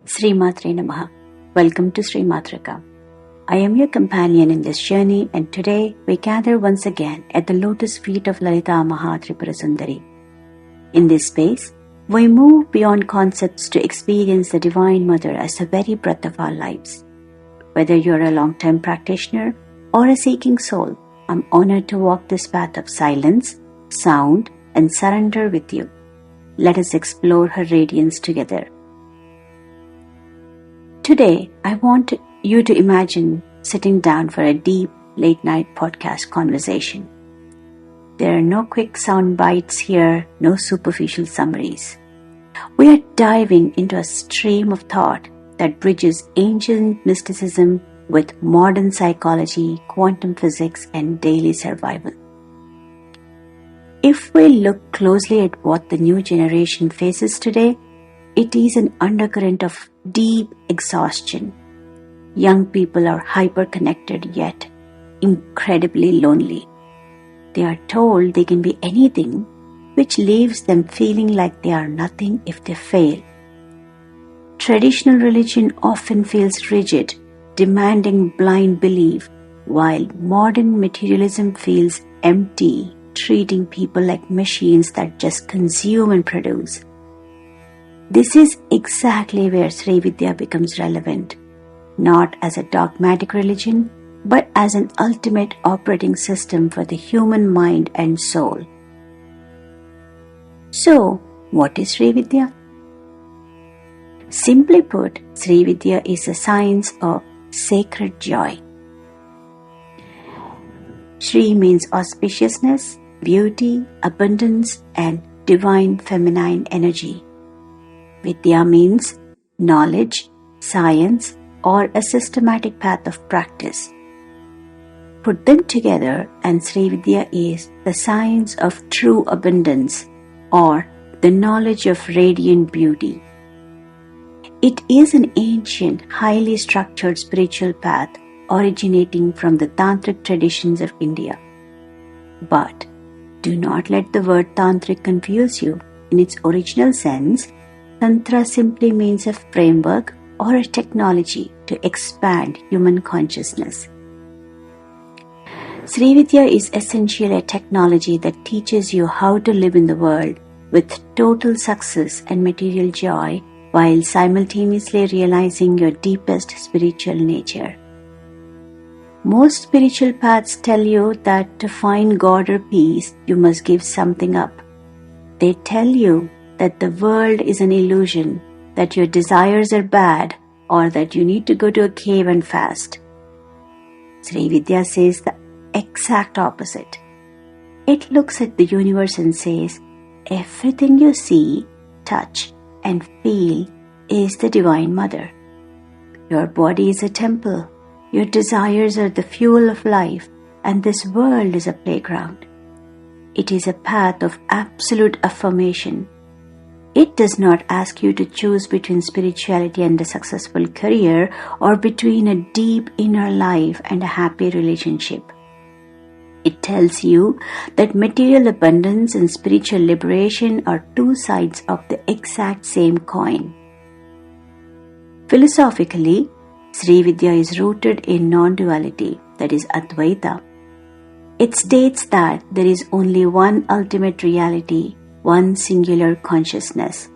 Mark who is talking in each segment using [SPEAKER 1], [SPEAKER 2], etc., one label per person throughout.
[SPEAKER 1] Sri Matre Namaha. Welcome to Sri Matrika. I am your companion in this journey, and today we gather once again at the lotus feet of Lalita Mahatripura Sundari. In this space, we move beyond concepts to experience the Divine Mother as the very breath of our lives. Whether you're a long-time practitioner or a seeking soul, I'm honored to walk this path of silence, sound, and surrender with you. Let us explore her radiance together. Today, I want you to imagine sitting down for a deep, late-night podcast conversation. There are no quick sound bites here, no superficial summaries. We are diving into a stream of thought that bridges ancient mysticism with modern psychology, quantum physics, and daily survival. If we look closely at what the new generation faces today, it is an undercurrent of deep exhaustion. Young people are hyper-connected yet incredibly lonely. They are told they can be anything, which leaves them feeling like they are nothing if they fail. Traditional religion often feels rigid, demanding blind belief, while modern materialism feels empty, treating people like machines that just consume and produce. This is exactly where Srividya becomes relevant, not as a dogmatic religion, but as an ultimate operating system for the human mind and soul. So, what is Srividya? Simply put, Srividya is a science of sacred joy. Sri means auspiciousness, beauty, abundance, and divine feminine energy. Vidya means knowledge, science, or a systematic path of practice. Put them together and Srividya is the science of true abundance or the knowledge of radiant beauty. It is an ancient, highly structured spiritual path originating from the tantric traditions of India. But do not let the word tantric confuse you. In its original sense, Tantra simply means a framework or a technology to expand human consciousness. Srividya is essentially a technology that teaches you how to live in the world with total success and material joy while simultaneously realizing your deepest spiritual nature. Most spiritual paths tell you that to find God or peace, you must give something up. They tell you that the world is an illusion, that your desires are bad, or that you need to go to a cave and fast. Srividya says the exact opposite. It looks at the universe and says, everything you see, touch, and feel is the Divine Mother. Your body is a temple, your desires are the fuel of life, and this world is a playground. It is a path of absolute affirmation. It does not ask you to choose between spirituality and a successful career or between a deep inner life and a happy relationship. It tells you that material abundance and spiritual liberation are two sides of the exact same coin. Philosophically, Srividya is rooted in non-duality, that is Advaita. It states that there is only one ultimate reality, one singular consciousness.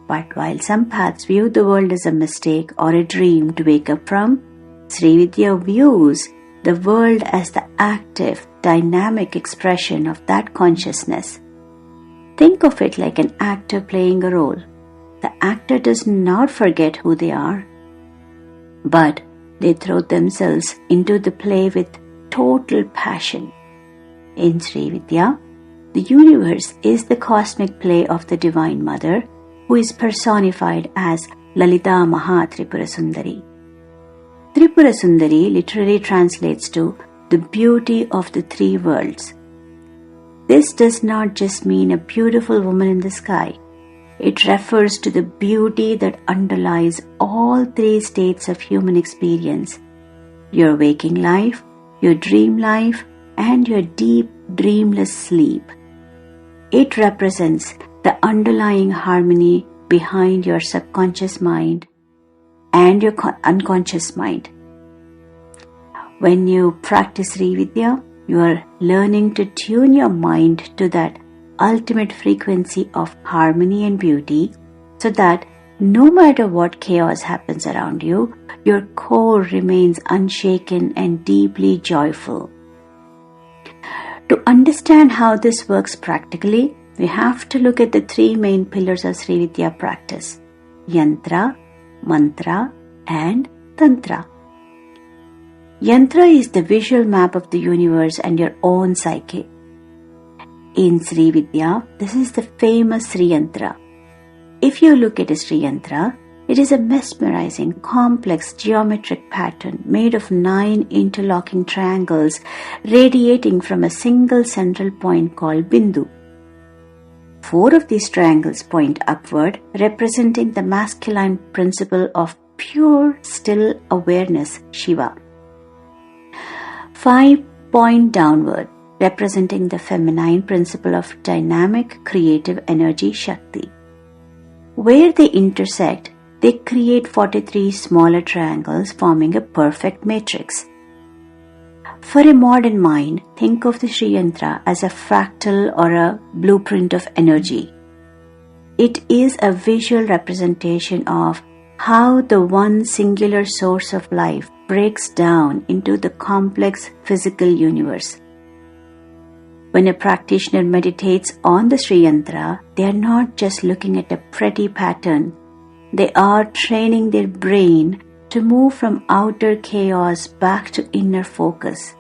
[SPEAKER 1] But while some paths view the world as a mistake or a dream to wake up from, Srividya views the world as the active, dynamic expression of that consciousness. Think of it like an actor playing a role. The actor does not forget who they are, but they throw themselves into the play with total passion. In Srividya, the universe is the cosmic play of the Divine Mother, who is personified as Lalita Mahatripura Sundari. Tripura Sundari literally translates to the beauty of the three worlds. This does not just mean a beautiful woman in the sky. It refers to the beauty that underlies all three states of human experience: your waking life, your dream life, and your deep, dreamless sleep. It represents the underlying harmony behind your subconscious mind, and your unconscious mind. When you practice Srividya, you are learning to tune your mind to that ultimate frequency of harmony and beauty, so that no matter what chaos happens around you, your core remains unshaken and deeply joyful. To understand how this works practically, we have to look at the three main pillars of Srividya practice: Yantra, Mantra, and Tantra. Yantra is the visual map of the universe and your own psyche. In Srividya, this is the famous Sri Yantra. If you look at a Sri Yantra, it is a mesmerizing, complex geometric pattern made of 9 interlocking triangles radiating from a single central point called Bindu. 4 of these triangles point upward, representing the masculine principle of pure, still awareness, Shiva. 5 point downward, representing the feminine principle of dynamic, creative energy, Shakti. Where they intersect, they create 43 smaller triangles forming a perfect matrix. For a modern mind, think of the Sri Yantra as a fractal or a blueprint of energy. It is a visual representation of how the one singular source of life breaks down into the complex physical universe. When a practitioner meditates on the Sri Yantra, they are not just looking at a pretty pattern. They are training their brain to move from outer chaos back to inner focus.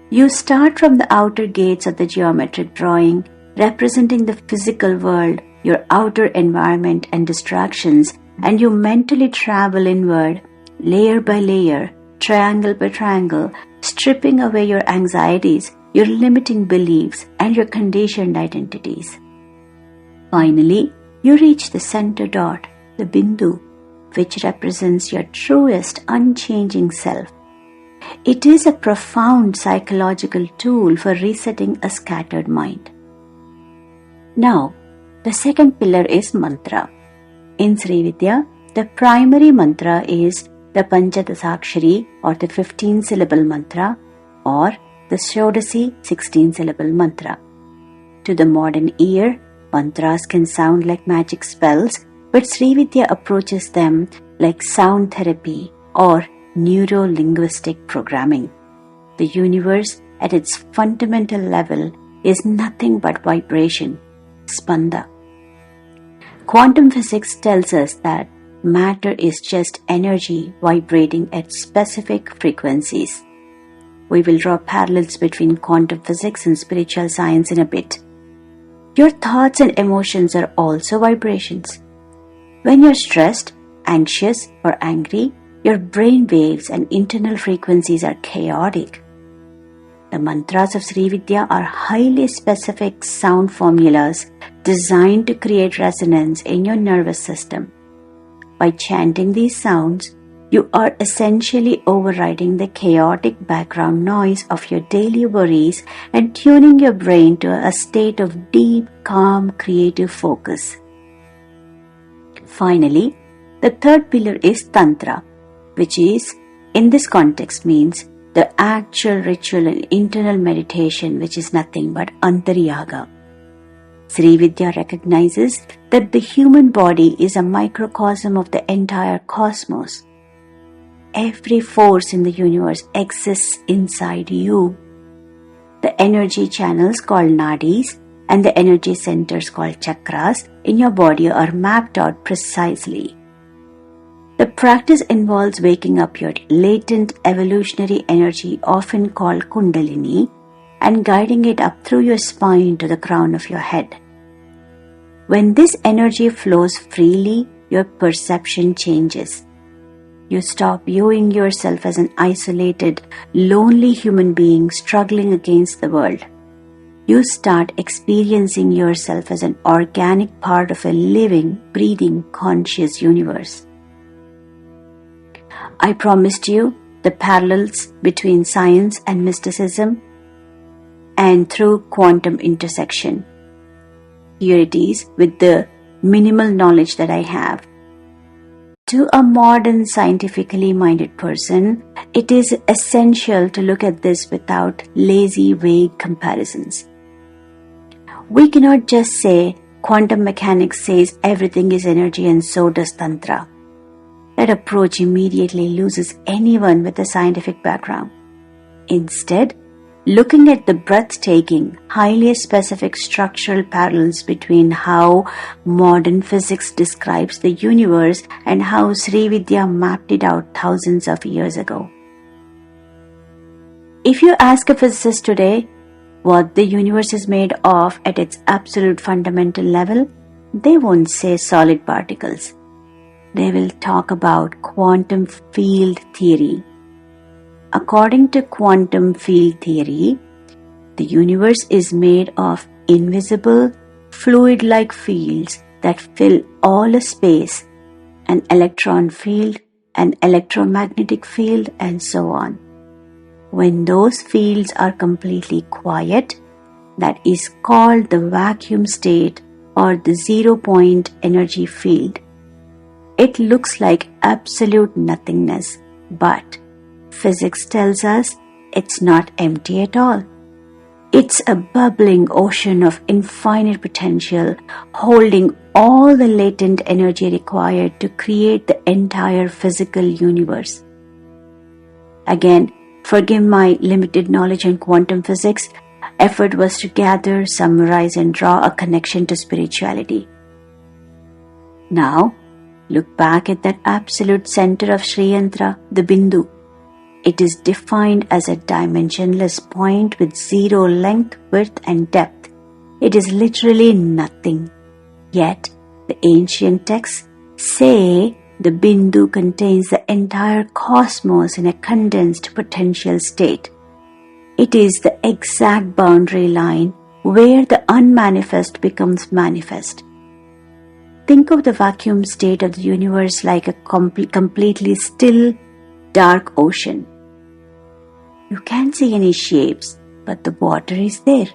[SPEAKER 1] You start from the outer gates of the geometric drawing, representing the physical world, your outer environment and distractions, and you mentally travel inward, layer by layer, triangle by triangle, stripping away your anxieties, your limiting beliefs, and your conditioned identities. Finally, you reach the center dot, the Bindu, which represents your truest, unchanging self. It is a profound psychological tool for resetting a scattered mind. Now, the second pillar is mantra. In Srividya, the primary mantra is the Panchadasakshari or the 15-syllable mantra, or the Shodasi 16-syllable mantra. To the modern ear, mantras can sound like magic spells, but Srividya approaches them like sound therapy or neuro-linguistic programming. The universe at its fundamental level is nothing but vibration, spanda. Quantum physics tells us that matter is just energy vibrating at specific frequencies. We will draw parallels between quantum physics and spiritual science in a bit. Your thoughts and emotions are also vibrations. When you're stressed, anxious, or angry, your brain waves and internal frequencies are chaotic. The mantras of Srividya are highly specific sound formulas designed to create resonance in your nervous system. By chanting these sounds, you are essentially overriding the chaotic background noise of your daily worries and tuning your brain to a state of deep, calm, creative focus. Finally, the third pillar is Tantra, which is, in this context, means the actual ritual and internal meditation, which is nothing but Antaryaga. Srividya recognizes that the human body is a microcosm of the entire cosmos. Every force in the universe exists inside you. The energy channels called nadis and the energy centers called chakras in your body are mapped out precisely. The practice involves waking up your latent evolutionary energy, often called Kundalini, and guiding it up through your spine to the crown of your head. When this energy flows freely, your perception changes. You stop viewing yourself as an isolated, lonely human being struggling against the world. You start experiencing yourself as an organic part of a living, breathing, conscious universe. I promised you the parallels between science and mysticism and through quantum intersection. Here it is with the minimal knowledge that I have. to a modern scientifically minded person, it is essential to look at this without lazy, vague comparisons. We cannot just say quantum mechanics says everything is energy and so does Tantra. That approach immediately loses anyone with a scientific background. Instead, looking at the breathtaking, highly specific structural parallels between how modern physics describes the universe and how Srividya mapped it out thousands of years ago. If you ask a physicist today what the universe is made of at its absolute fundamental level, they won't say solid particles. They will talk about quantum field theory. According to quantum field theory, the universe is made of invisible, fluid-like fields that fill all space, an electron field, an electromagnetic field, and so on. When those fields are completely quiet, that is called the vacuum state or the zero-point energy field. It looks like absolute nothingness, but physics tells us it's not empty at all. It's a bubbling ocean of infinite potential, holding all the latent energy required to create the entire physical universe. Again, forgive my limited knowledge in quantum physics. Effort was to gather, summarize, and draw a connection to spirituality. Now, look back at that absolute center of Sri Yantra, the Bindu. It is defined as a dimensionless point with zero length, width, and depth. It is literally nothing. Yet, the ancient texts say the Bindu contains the entire cosmos in a condensed potential state. It is the exact boundary line where the unmanifest becomes manifest. Think of the vacuum state of the universe like a completely still, dark ocean. You can't see any shapes, but the water is there.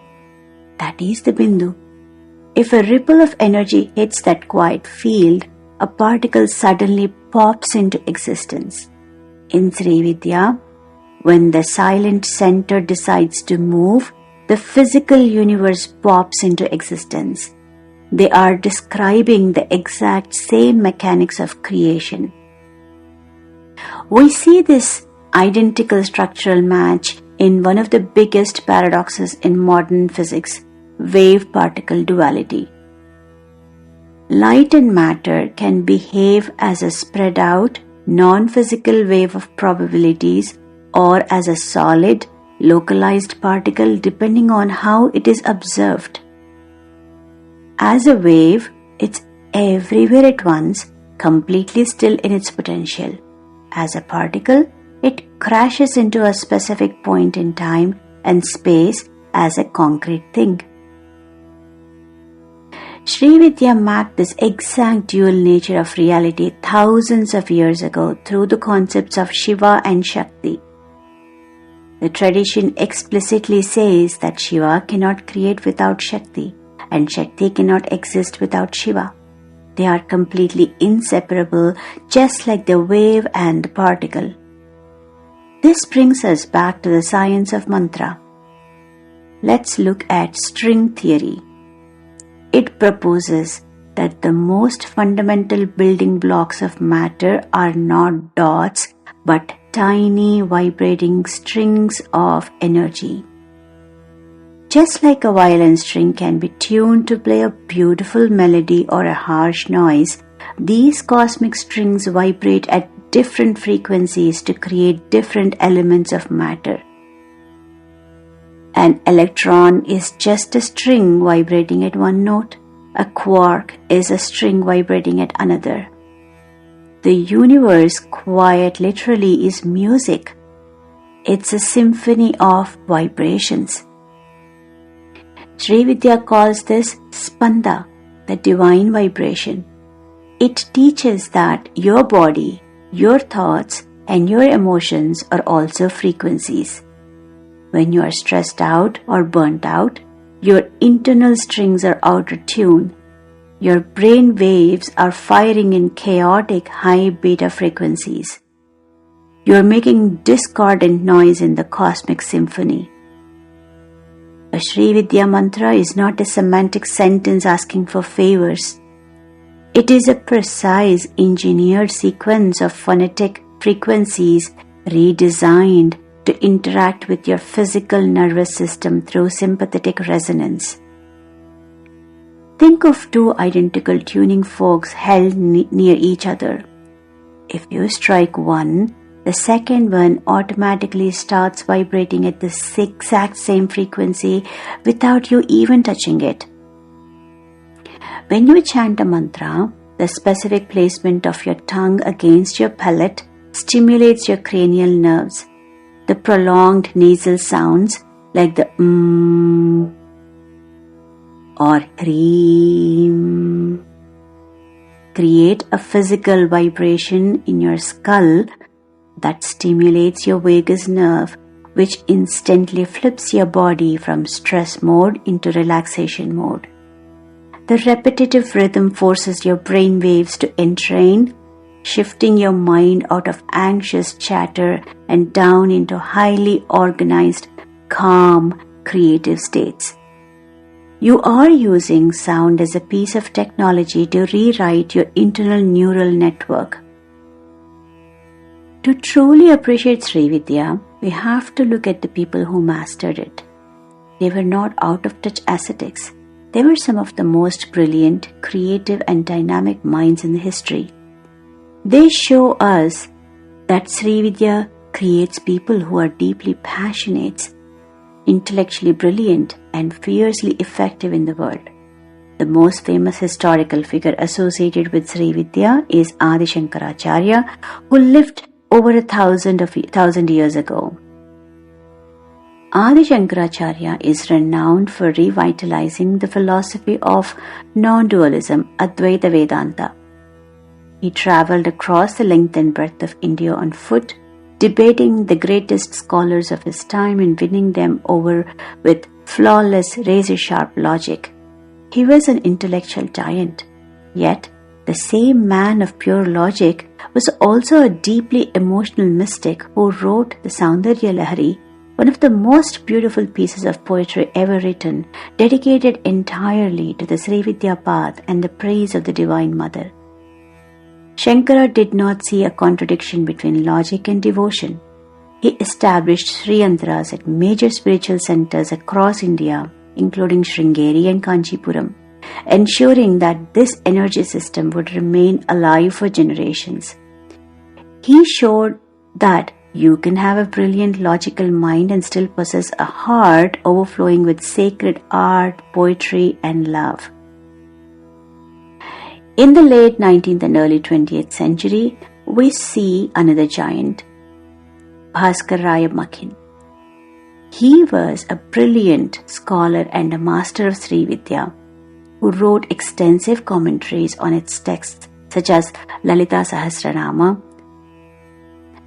[SPEAKER 1] That is the Bindu. If a ripple of energy hits that quiet field, a particle suddenly pops into existence. In Srividya, when the silent center decides to move, the physical universe pops into existence. They are describing the exact same mechanics of creation. We see this identical structural match in one of the biggest paradoxes in modern physics, wave-particle duality. Light and matter can behave as a spread out, non-physical wave of probabilities or as a solid, localized particle depending on how it is observed. As a wave, it's everywhere at once, completely still in its potential. As a particle, it crashes into a specific point in time and space as a concrete thing. Srividya mapped this exact dual nature of reality thousands of years ago through the concepts of Shiva and Shakti. The tradition explicitly says that Shiva cannot create without Shakti, and Shakti cannot exist without Shiva. They are completely inseparable, just like the wave and the particle. This brings us back to the science of mantra. Let's look at string theory. It proposes that the most fundamental building blocks of matter are not dots, but tiny vibrating strings of energy. Just like a violin string can be tuned to play a beautiful melody or a harsh noise, these cosmic strings vibrate at different frequencies to create different elements of matter. An electron is just a string vibrating at one note. A quark is a string vibrating at another. The universe, quite literally, is music. It's a symphony of vibrations. Srividya calls this spanda, the divine vibration. It teaches that your body, your thoughts, and your emotions are also frequencies. When you are stressed out or burnt out, your internal strings are out of tune. Your brain waves are firing in chaotic high beta frequencies. You are making discordant noise in the cosmic symphony. A Srividya mantra is not a semantic sentence asking for favors. It is a precise, engineered sequence of phonetic frequencies redesigned to interact with your physical nervous system through sympathetic resonance. Think of two identical tuning forks held near each other. If you strike one, the second one automatically starts vibrating at the exact same frequency without you even touching it. When you chant a mantra, the specific placement of your tongue against your palate stimulates your cranial nerves. The prolonged nasal sounds like the or create a physical vibration in your skull that stimulates your vagus nerve, which instantly flips your body from stress mode into relaxation mode. The repetitive rhythm forces your brain waves to entrain, shifting your mind out of anxious chatter and down into highly organized, calm, creative states. You are using sound as a piece of technology to rewrite your internal neural network. To truly appreciate Srividya, we have to look at the people who mastered it. They were not out-of-touch ascetics. They were some of the most brilliant, creative and dynamic minds in the history. They show us that Srividya creates people who are deeply passionate, intellectually brilliant and fiercely effective in the world. The most famous historical figure associated with Srividya is Adi Shankaracharya, who lived over 1,000 years ago. Adi Shankaracharya is renowned for revitalizing the philosophy of non-dualism, Advaita Vedanta. He traveled across the length and breadth of India on foot, debating the greatest scholars of his time and winning them over with flawless, razor-sharp logic. He was an intellectual giant, yet the same man of pure logic was also a deeply emotional mystic who wrote the Saundarya Lahari, one of the most beautiful pieces of poetry ever written, dedicated entirely to the Srividya path and the praise of the Divine Mother. Shankara did not see a contradiction between logic and devotion. He established Sriyantras at major spiritual centers across India, including Sringeri and Kanchipuram, ensuring that this energy system would remain alive for generations. He showed that you can have a brilliant logical mind and still possess a heart overflowing with sacred art, poetry, and love. In the late 19th and early 20th century, we see another giant, Bhaskarraya Makhin. He was a brilliant scholar and a master of Srividya, who wrote extensive commentaries on its texts such as Lalita Sahasranama.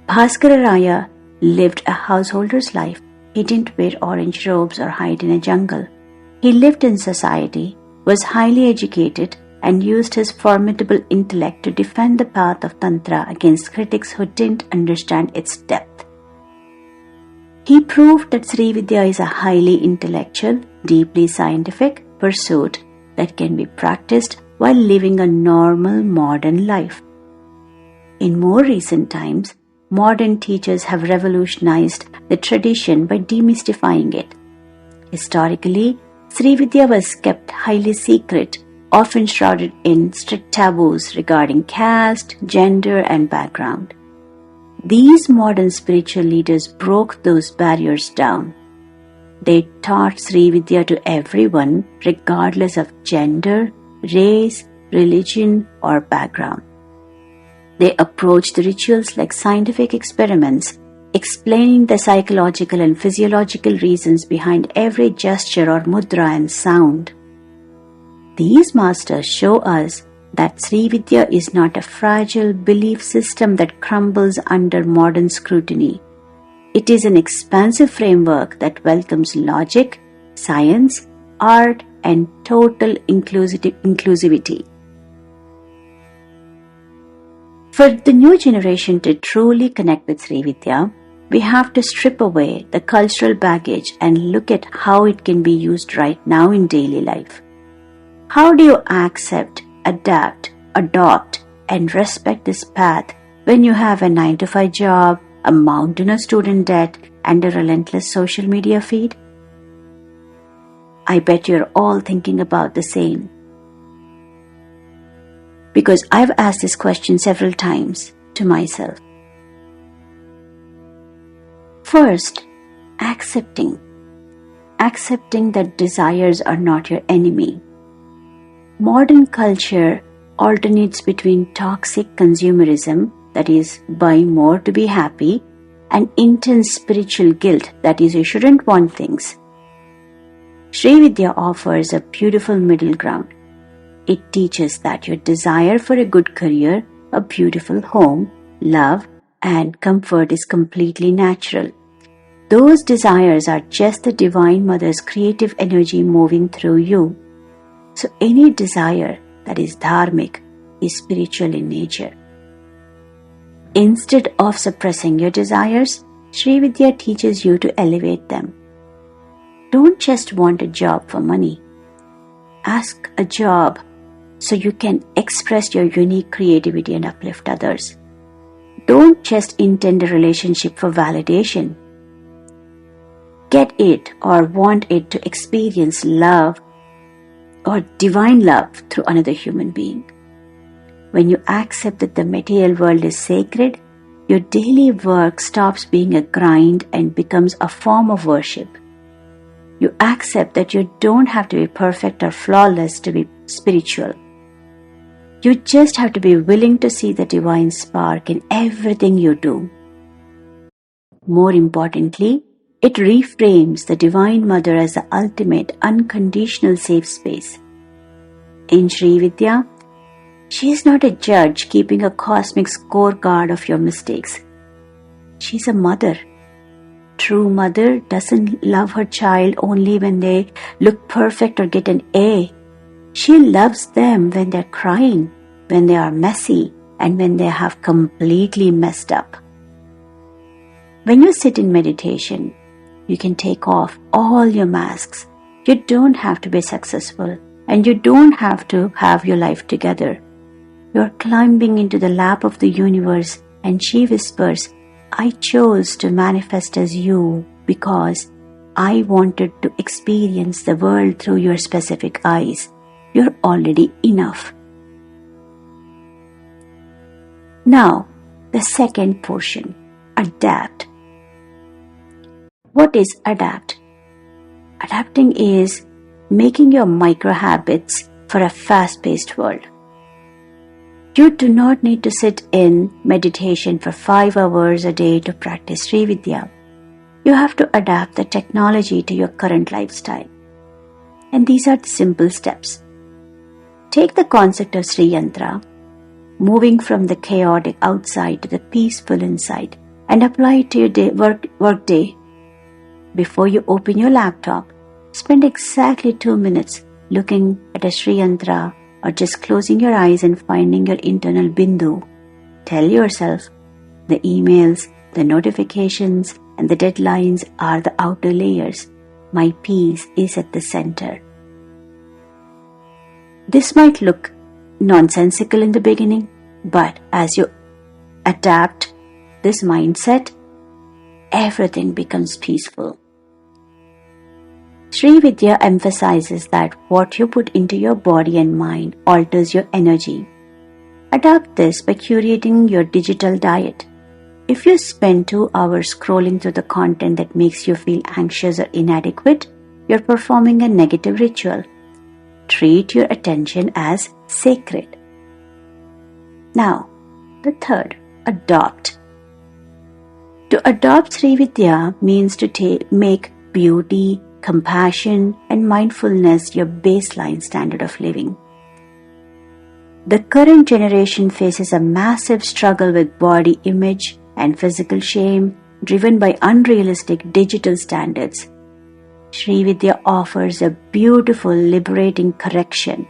[SPEAKER 1] Bhaskarraya lived a householder's life. He didn't wear orange robes or hide in a jungle. He lived in society, was highly educated, and used his formidable intellect to defend the path of Tantra against critics who didn't understand its depth. He proved that Srividya is a highly intellectual, deeply scientific pursuit that can be practiced while living a normal modern life. In more recent times, modern teachers have revolutionized the tradition by demystifying it. Historically, Srividya was kept highly secret, often shrouded in strict taboos regarding caste, gender, and background. These modern spiritual leaders broke those barriers down. They taught Srividya to everyone, regardless of gender, race, religion, or background. They approached the rituals like scientific experiments, explaining the psychological and physiological reasons behind every gesture or mudra and sound. These masters show us that Srividya is not a fragile belief system that crumbles under modern scrutiny. It is an expansive framework that welcomes logic, science, art, and total inclusivity. For the new generation to truly connect with Srividya, we have to strip away the cultural baggage and look at how it can be used right now in daily life. How do you accept, adapt, adopt, and respect this path when you have a 9-to-5 job, a mountain of student debt, and a relentless social media feed? I bet you're all thinking about the same. Because I've asked this question several times to myself. First, accepting that desires are not your enemy. Modern culture alternates between toxic consumerism, that is, buy more to be happy, and intense spiritual guilt, that is, you shouldn't want things. Srividya offers a beautiful middle ground. It teaches that your desire for a good career, a beautiful home, love, and comfort is completely natural. Those desires are just the Divine Mother's creative energy moving through you. So any desire that is dharmic is spiritual in nature. Instead of suppressing your desires, Srividya teaches you to elevate them. Don't just want a job for money. Ask a job so you can express your unique creativity and uplift others. Don't just intend a relationship for validation. Get it or want it to experience love or divine love through another human being. When you accept that the material world is sacred, your daily work stops being a grind and becomes a form of worship. You accept that you don't have to be perfect or flawless to be spiritual. You just have to be willing to see the divine spark in everything you do. More importantly, it reframes the Divine Mother as the ultimate unconditional safe space. In Srividya, she is not a judge keeping a cosmic scorecard of your mistakes. She is a mother. True mother doesn't love her child only when they look perfect or get an A. She loves them when they're crying, when they are messy, and when they have completely messed up. When you sit in meditation, you can take off all your masks. You don't have to be successful, and you don't have to have your life together. You're climbing into the lap of the universe, and she whispers, I chose to manifest as you because I wanted to experience the world through your specific eyes. You're already enough. Now, the second portion, adapt. What is adapt? Adapting is making your micro habits for a fast-paced world. You do not need to sit in meditation for 5 hours a day to practice Srividya. You have to adapt the technology to your current lifestyle. And these are the simple steps. Take the concept of Sri Yantra, moving from the chaotic outside to the peaceful inside, and apply it to your work day. Before you open your laptop, spend exactly 2 minutes looking at a Sri Yantra or just closing your eyes and finding your internal bindu. Tell yourself, the emails, the notifications, and the deadlines are the outer layers. My peace is at the center. This might look nonsensical in the beginning, but as you adapt this mindset, everything becomes peaceful. Srividya emphasizes that what you put into your body and mind alters your energy. Adapt this by curating your digital diet. If you spend 2 hours scrolling through the content that makes you feel anxious or inadequate, you're performing a negative ritual. Treat your attention as sacred. Now, the third, adopt. To adopt Srividya means to make beauty, compassion, and mindfulness your baseline standard of living. The current generation faces a massive struggle with body image and physical shame driven by unrealistic digital standards. Srividya offers a beautiful, liberating correction.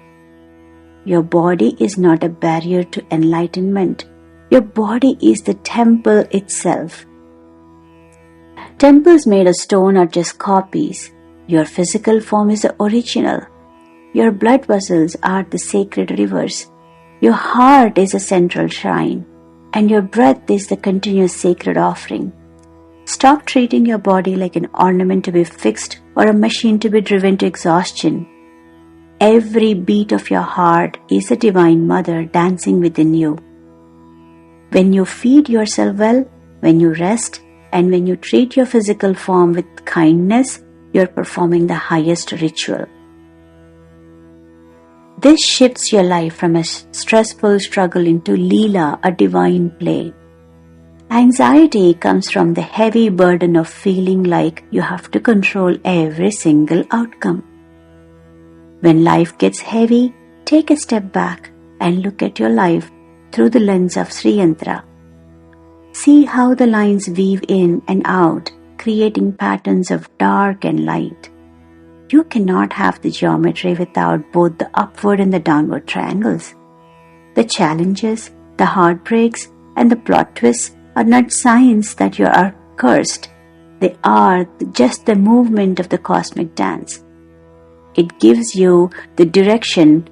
[SPEAKER 1] Your body is not a barrier to enlightenment. Your body is the temple itself. Temples made of stone are just copies. Your physical form is the original. Your blood vessels are the sacred rivers. Your heart is a central shrine, and your breath is the continuous sacred offering. Stop treating your body like an ornament to be fixed or a machine to be driven to exhaustion. Every beat of your heart is a divine mother dancing within you. When you feed yourself well, when you rest, and when you treat your physical form with kindness, you're performing the highest ritual. This shifts your life from a stressful struggle into Leela, a divine play. Anxiety comes from the heavy burden of feeling like you have to control every single outcome. When life gets heavy, take a step back and look at your life through the lens of Sri Yantra. See how the lines weave in and out, creating patterns of dark and light. You cannot have the geometry without both the upward and the downward triangles. The challenges, the heartbreaks, and the plot twists are not signs that you are cursed. They are just the movement of the cosmic dance. It gives you the direction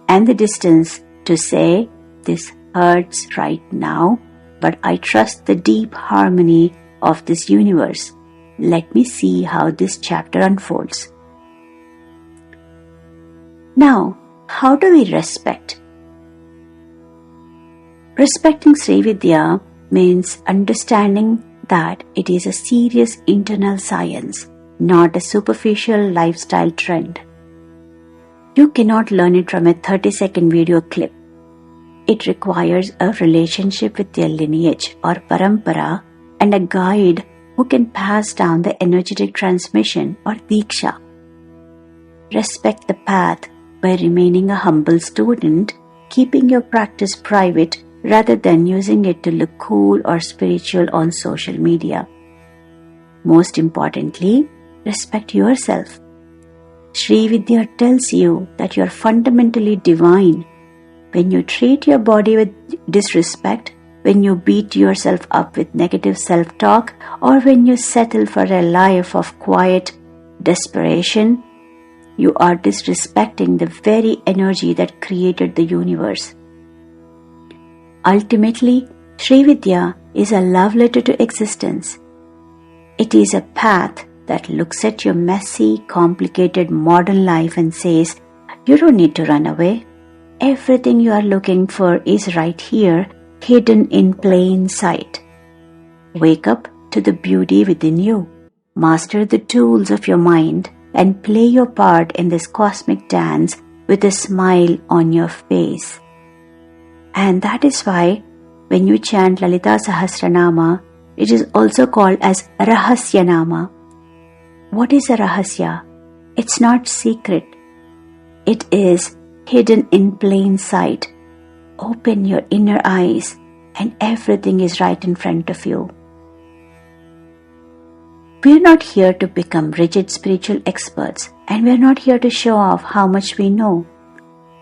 [SPEAKER 1] and the distance to say, this hurts right now, but I trust the deep harmony of this universe. Let me see how this chapter unfolds. Now, how do we respect? Respecting Srividya means understanding that it is a serious internal science, not a superficial lifestyle trend. You cannot learn it from a 30-second video clip. It requires a relationship with your lineage or parampara and a guide who can pass down the energetic transmission or diksha. Respect the path by remaining a humble student, keeping your practice private rather than using it to look cool or spiritual on social media. Most importantly, respect yourself. Srividya tells you that you are fundamentally divine. When you treat your body with disrespect, when you beat yourself up with negative self-talk, or when you settle for a life of quiet desperation, you are disrespecting the very energy that created the universe. Ultimately, Srividya is a love letter to existence. It is a path that looks at your messy, complicated modern life and says, you don't need to run away. Everything you are looking for is right here, hidden in plain sight. Wake up to the beauty within you. Master the tools of your mind and play your part in this cosmic dance with a smile on your face. And that is why when you chant Lalita Sahasranama, it is also called as Rahasyanama. What is a Rahasya? It's not secret. It is hidden in plain sight. Open your inner eyes and everything is right in front of you. We are not here to become rigid spiritual experts, and we are not here to show off how much we know.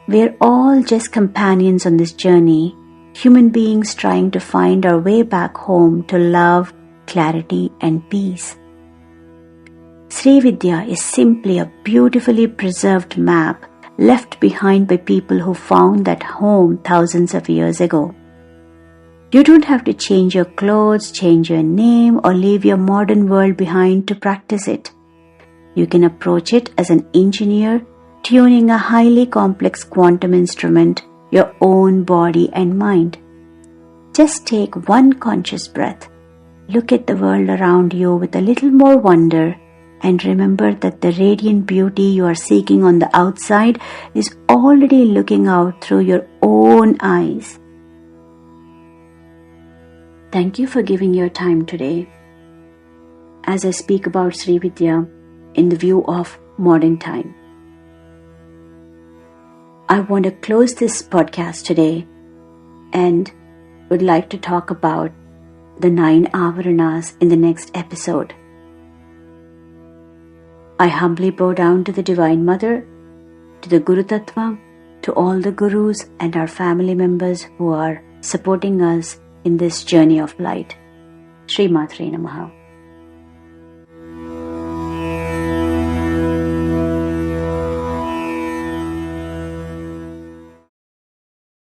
[SPEAKER 1] We are all just companions on this journey, human beings trying to find our way back home to love, clarity, and peace. Srividya is simply a beautifully preserved map left behind by people who found that home thousands of years ago. You don't have to change your clothes, change your name, or leave your modern world behind to practice it. You can approach it as an engineer tuning a highly complex quantum instrument, your own body and mind. Just take one conscious breath. Look at the world around you with a little more wonder, and remember that the radiant beauty you are seeking on the outside is already looking out through your own eyes. Thank you for giving your time today as I speak about Srividya in the view of modern time. I want to close this podcast today and would like to talk about the 9 Avaranas in the next episode. I humbly bow down to the Divine Mother, to the Guru Tattva, to all the Gurus and our family members who are supporting us in this journey of light. Sri Matre Namaha.